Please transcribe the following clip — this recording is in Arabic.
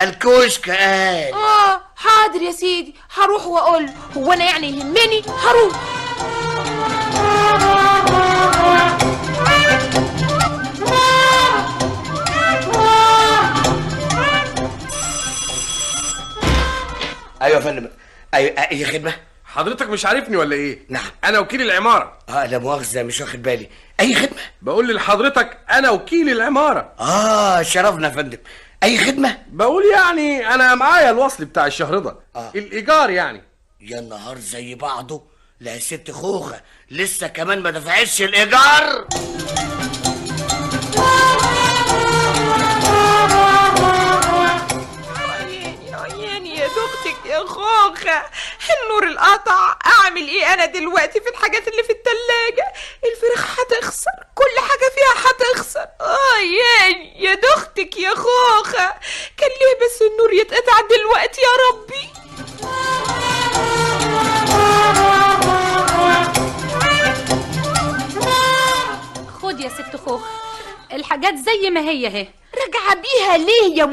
الكشك قال. حاضر يا سيدي، هروح واقول له. هو انا يعني يهمني؟ هروح. ايوه يا فندم. ايوه اي خدمه. حضرتك مش عارفني ولا ايه؟ نعم. انا وكيل العماره. لا مؤاخذه مش واخد بالي. اي خدمه؟ بقول لحضرتك انا وكيل العماره. شرفنا يا فندم. اي خدمه؟ بقول يعني انا معايا الوصل بتاع الشهر ده. الايجار يعني. يا النهار زي بعضه. لا يا ست خوخه، لسه كمان ما دفعتش الايجار. يا دختك يا خوخة، النور القطع. اعمل ايه انا دلوقتي في الحاجات اللي في التلاجة؟ الفراخ هتخسر، كل حاجة فيها هتخسر. يا دختك يا خوخة، كان ليه بس النور يتقطع دلوقتي يا ربي؟ خد يا ست خوخة، الحاجات زي ما هي اهي. راجعة بيها ليه يا